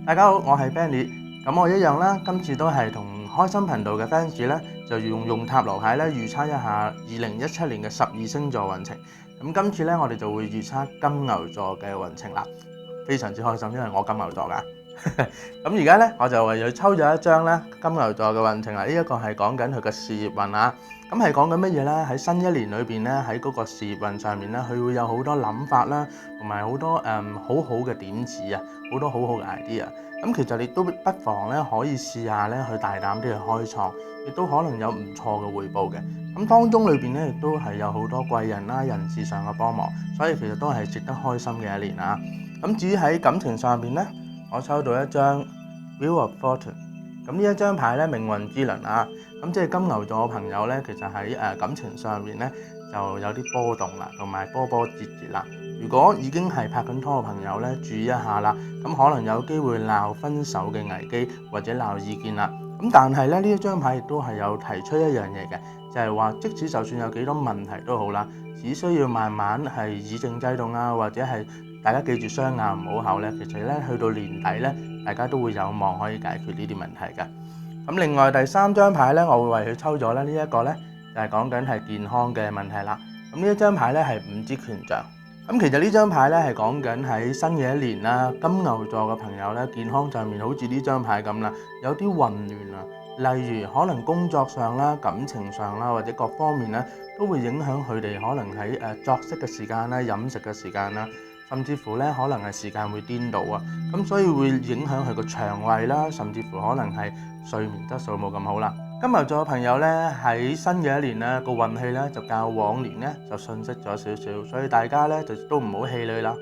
大家好，我係 Benny，咁我一樣啦，今次都係同開心頻道嘅 fans 咧，就用塔羅牌咧預測一下2017年嘅12星座運程。咁今次咧，我哋就會預測金牛座嘅運程啦，非常之開心，因為我金牛座噶。咁而家咧，我就為佢抽咗一張咧金牛座嘅運程啦。呢一個係講緊佢嘅事業運啊。咁係講緊乜嘢咧？喺新一年裏邊咧，喺嗰個事業運上面咧，佢會有好多諗法啦，同埋好多好好嘅點子啊，好多好好嘅 idea。咁其實你都不妨咧可以試下咧去大膽啲去開創，亦都可能有唔錯嘅回報嘅。咁當中裏邊咧亦都係有好多貴人啦、人事上嘅幫忙，所以其實都係值得開心嘅一年啊。咁至於喺感情上邊咧，我抽到一張 Wheel of Fortune。咁呢一張牌咧，命運之輪啊，咁即係金牛座嘅朋友咧，其實喺感情上面咧就有啲波動啦，同埋波波折折啦。如果已經係拍緊拖嘅朋友咧，注意一下啦，咁可能有機會鬧分手嘅危機或者鬧意見啦。咁但係咧呢一張牌亦都係有提出一樣嘢嘅，就係話即使就算有幾多問題都好啦，只需要慢慢係以靜制動啊，或者係大家記住雙眼唔好口咧，其實咧去到年底咧，大家都會有望可以解決呢啲問題嘅。咁另外第三張牌咧，我會為佢抽咗咧，呢一個咧就係講緊係健康嘅問題啦。咁呢一張牌咧係5支權杖。咁其實呢張牌咧係講緊喺新嘅一年啦，金牛座嘅朋友咧健康上面好似呢張牌咁啦，有啲混亂啊。例如可能工作上啦、感情上啦，或者各方面咧都會影響佢哋可能喺作息嘅時間啦、飲食嘅時間啦，甚至乎咧可能係時間會顛倒啊。咁所以會影響佢個腸胃啦，甚至乎可能係睡眠質素冇咁好啦。金牛座嘅朋友咧喺新嘅一年咧個運氣咧就較往年咧就遜色咗少少，所以大家咧就都唔好氣餒啦。